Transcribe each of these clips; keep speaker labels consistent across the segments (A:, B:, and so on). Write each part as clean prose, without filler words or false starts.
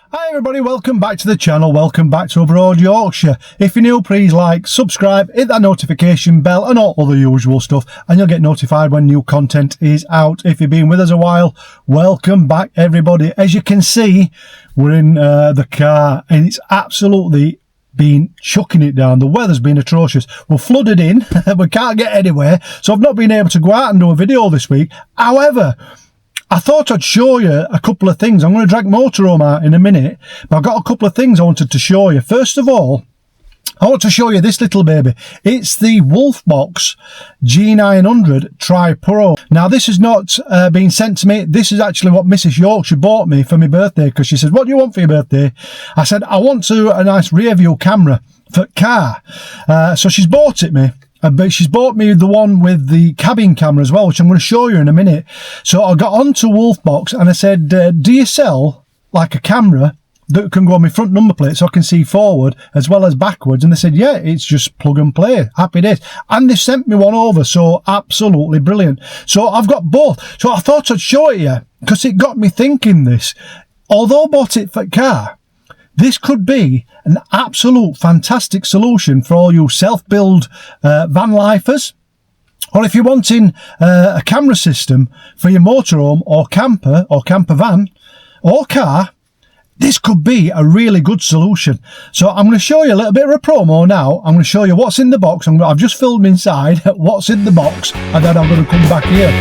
A: Hi everybody, welcome back to the channel, welcome back to Mrs Yorkshire. If you're new, please like, subscribe, hit that notification bell and all the usual stuff, and you'll get notified when new content is out. If you've been with us a while, welcome back everybody. As you can see, we're in the car and it's absolutely been chucking it down. The weather's been atrocious. We're flooded in, we can't get anywhere, so I've not been able to go out and do a video this week. However, I thought I'd show you a couple of things. I'm going to drag motorhome out in a minute, but I've got a couple of things I wanted to show you. First of all, I want to show you this little baby. It's the Wolfbox G900 TriPro. Now, this has not been sent to me. This is actually what Mrs Yorkshire bought me for my birthday, because she said, what do you want for your birthday? I said, I want a nice rear view camera for car. So she's bought it me. But she's bought me the one with the cabin camera as well, which I'm going to show you in a minute. So I got onto Wolfbox and I said, do you sell like a camera that can go on my front number plate so I can see forward as well as backwards? And they said, yeah, it's just plug and play. Happy days. And they sent me one over, so absolutely brilliant. So I've got both. So I thought I'd show it you because it got me thinking this. Although I bought it for car, this could be an absolute fantastic solution for all you self-build Vanlifers, or if you're wanting a camera system for your motorhome or camper van or car. This could be a really good solution. So I'm going to show you a little bit of a promo now. I'm going to show you what's in the box. I've just filmed inside what's in the box, and then I'm going to come back here.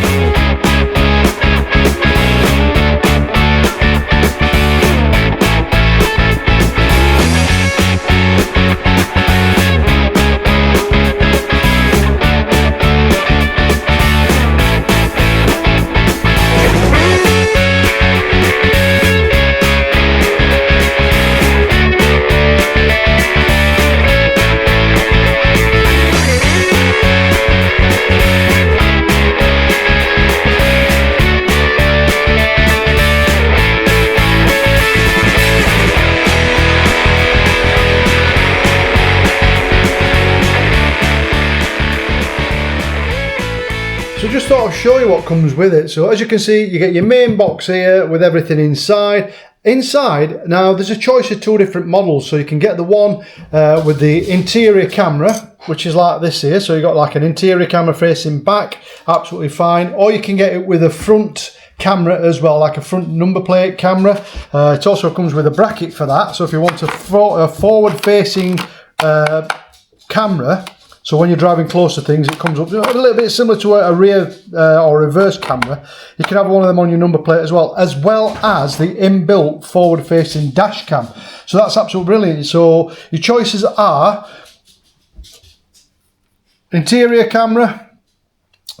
A: So just thought I'd show you what comes with it. So as you can see, you get your main box here with everything inside. Inside, now there's a choice of two different models. So you can get the one with the interior camera, which is like this here. So you've got like an interior camera facing back, absolutely fine. Or you can get it with a front camera as well, like a front number plate camera. It also comes with a bracket for that. So if you want a forward facing camera, so when you're driving close to things, it comes up a little bit similar to a rear or reverse camera. You can have one of them on your number plate as well as the inbuilt forward-facing dash cam. So that's absolutely brilliant. So your choices are interior camera,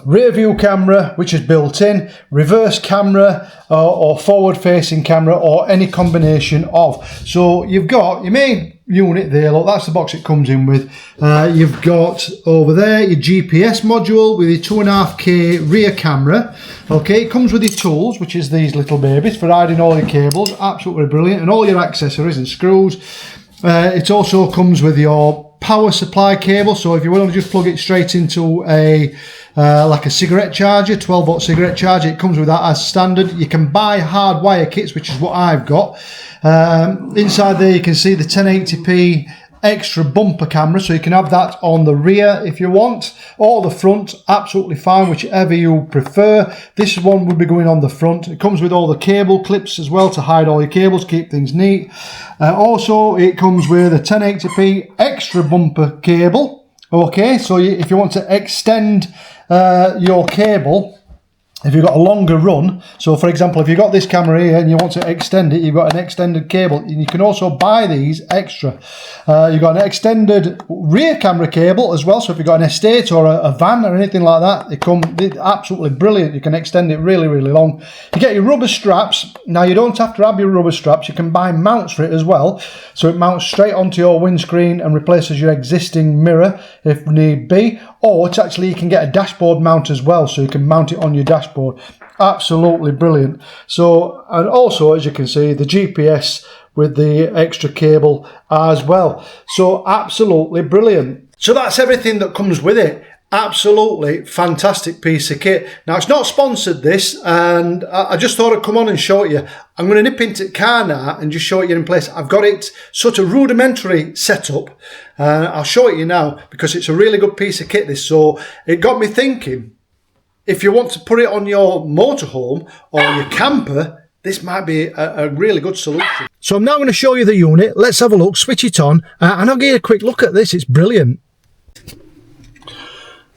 A: rear view camera, which is built in, reverse camera, or forward-facing camera, or any combination of. So you've got your main unit there, look, that's the box it comes in with. You've got over there your GPS module with your 2.5K rear camera. Okay, it comes with your tools, which is these little babies for hiding all your cables, absolutely brilliant, and all your accessories and screws. It also comes with your power supply cable, so if you want to just plug it straight into a like a cigarette charger, 12-volt cigarette charger, it comes with that as standard. You can buy hard wire kits, which is what I've got. Inside there you can see the 1080p extra bumper camera, so you can have that on the rear if you want, or the front, absolutely fine, whichever you prefer. This one would be going on the front. It comes with all the cable clips as well to hide all your cables, keep things neat. Also it comes with a 1080p extra bumper cable. Okay, so if you want to extend your cable, if you've got a longer run, so for example, if you've got this camera here and you want to extend it, you've got an extended cable, and you can also buy these extra. You've got an extended rear camera cable as well, so if you've got an estate or a van or anything like that, they're absolutely brilliant. You can extend it really, really long. You get your rubber straps. Now, you don't have to have your rubber straps. You can buy mounts for it as well, so it mounts straight onto your windscreen and replaces your existing mirror if need be. Or it's actually, you can get a dashboard mount as well, so you can mount it on your dashboard dashboard. Absolutely brilliant. So, and also, as you can see, the GPS with the extra cable as well. So absolutely brilliant. So that's everything that comes with it. Absolutely fantastic piece of kit. Now, it's not sponsored, this, and I just thought I'd come on and show it you. I'm going to nip into the car now and just show it you in place. I've got it sort of rudimentary set up. I'll show it you now because it's a really good piece of kit, this. So it got me thinking, if you want to put it on your motorhome or your camper, this might be a really good solution. So I'm now going to show you the unit. Let's have a look, switch it on, and I'll give you a quick look at this. It's brilliant.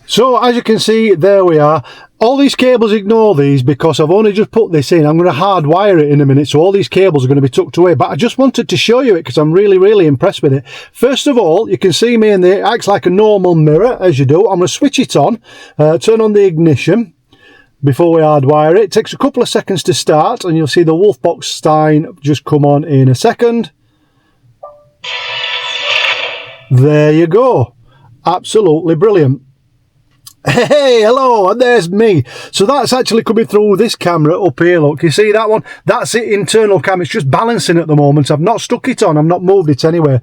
A: So as you can see, there we are. All these cables, ignore these because I've only just put this in. I'm going to hardwire it in a minute, so all these cables are going to be tucked away. But I just wanted to show you it because I'm really impressed with it. First of all, you can see me in there. It acts like a normal mirror, as you do. I'm going to switch it on, turn on the ignition before we hardwire it. It takes a couple of seconds to start, and you'll see the Wolfbox sign just come on in a second. There you go. Absolutely brilliant. Hey, hello, and there's me. So that's actually coming through this camera up here, look. You see that one? That's the internal cam. It's just balancing at the moment. I've not stuck it on. I've not moved it anywhere.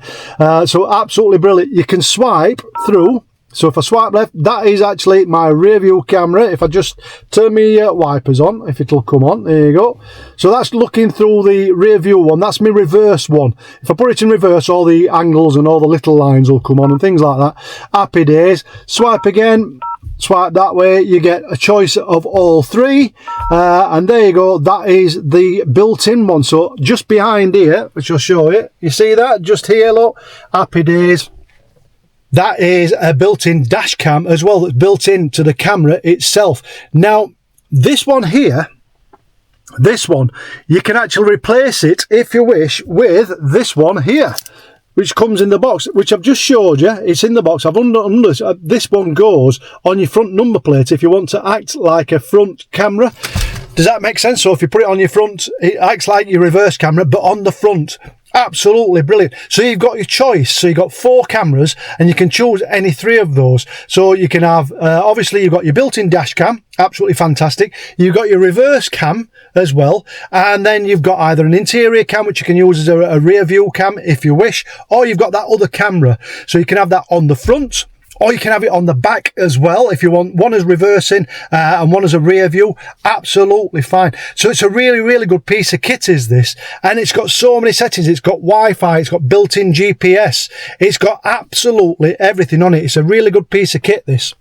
A: So absolutely brilliant. You can swipe through. So if I swipe left, that is actually my rear view camera. If I just turn my wipers on, if it'll come on, there you go. So that's looking through the rear view one. That's my reverse one. If I put it in reverse, all the angles and all the little lines will come on and things like that. Happy days. Swipe again. Swipe that way, you get a choice of all three, and there you go. That is the built-in one. So just behind here, which I'll show you, you see that just here, look, happy days. That is a built-in dash cam as well, that's built into the camera itself. Now this one here, this one, you can actually replace it if you wish with this one here, which comes in the box, which I've just showed you. It's in the box. This one goes on your front number plate if you want to act like a front camera. Does that make sense? So if you put it on your front, it acts like your reverse camera, but on the front. Absolutely brilliant. So you've got your choice. So you've got 4 cameras and you can choose any 3 of those. So you can have, obviously you've got your built-in dash cam, absolutely fantastic. You've got your reverse cam as well. And then you've got either an interior cam, which you can use as a rear view cam if you wish, or you've got that other camera. So you can have that on the front, or you can have it on the back as well if you want one as reversing and one as a rear view. Absolutely fine. So it's a really good piece of kit, is this, and it's got so many settings. It's got Wi-Fi, it's got built-in GPS, it's got absolutely everything on it. It's a really good piece of kit, this.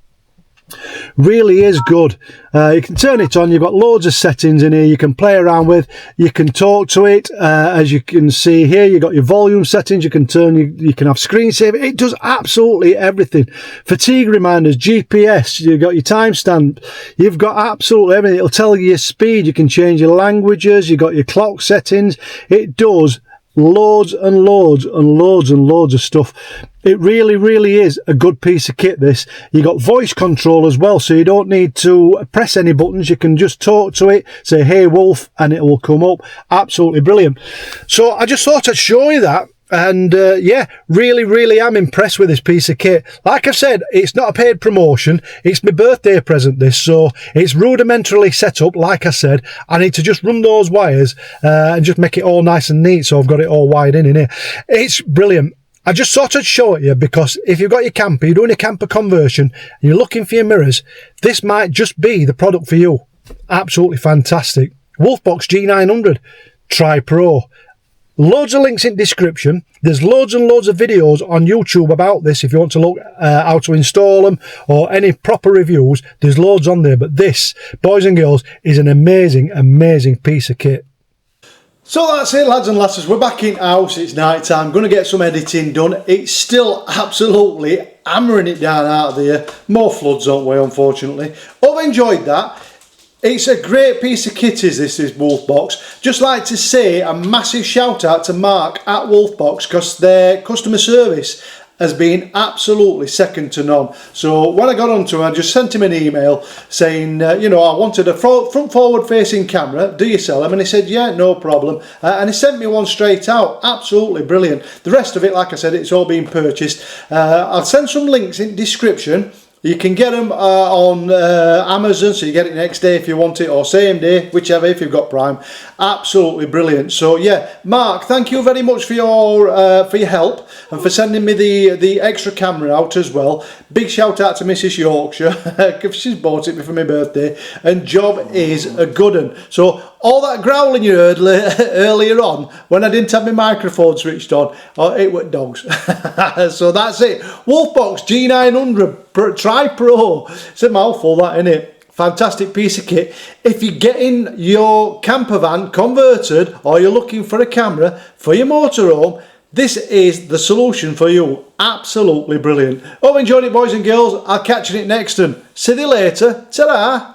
A: Really is good. You can turn it on. You've got loads of settings in here you can play around with. You can talk to it. As you can see here, you've got your volume settings. You can turn, you can have screensaver. It does absolutely everything. Fatigue reminders, GPS, you've got your timestamp, you've got absolutely everything. It'll tell you your speed. You can change your languages. You've got your clock settings. It does loads and loads of stuff. It really is a good piece of kit, this. You got voice control as well, so you don't need to press any buttons. You can just talk to it, say hey Wolf, and it will come up. Absolutely brilliant. So I just thought I'd show you that. And yeah, really am impressed with this piece of kit. Like I said, it's not a paid promotion. It's my birthday present, this. So it's rudimentarily set up. Like I said, I need to just run those wires and just make it all nice and neat. So I've got it all wired in here. It's brilliant. I just thought I'd show it you because if you've got your camper, you're doing a camper conversion, and you're looking for your mirrors, this might just be the product for you. Absolutely fantastic. Wolfbox G900 TriPro. Loads of links in description. There's loads and loads of videos on YouTube about this if you want to look how to install them or any proper reviews. There's loads on there, but this, boys and girls, is an amazing piece of kit. So that's it, lads and lasses. We're back in house. It's night time. Going to get some editing done. It's still absolutely hammering it down out there. More floods, aren't we, unfortunately. Hope you enjoyed that. It's a great piece of kit, is this Wolfbox. Just like to say a massive shout out to Mark at Wolfbox because their customer service has been absolutely second to none. So when I got onto him, I just sent him an email saying, you know, I wanted a front forward facing camera. Do you sell them? And he said, yeah, no problem. And he sent me one straight out. Absolutely brilliant. The rest of it, like I said, it's all been purchased. I'll send some links in description. You can get them on Amazon, so you get it next day if you want it, or same day, whichever, if you've got Prime. Absolutely brilliant. So yeah, Mark, thank you very much for your help and for sending me the extra camera out as well. Big shout out to Mrs Yorkshire because she's bought it for my birthday, and job is a good one. So all that growling you heard earlier on when I didn't have my microphone switched on, it were dogs. So that's it. Wolfbox G900 TriPro. It's a mouthful, that, isn't it? Fantastic piece of kit. If you're getting your camper van converted or you're looking for a camera for your motorhome, this is the solution for you. Absolutely brilliant. Hope you enjoyed it, boys and girls. I'll catch you in it next one. See you later. Ta-da!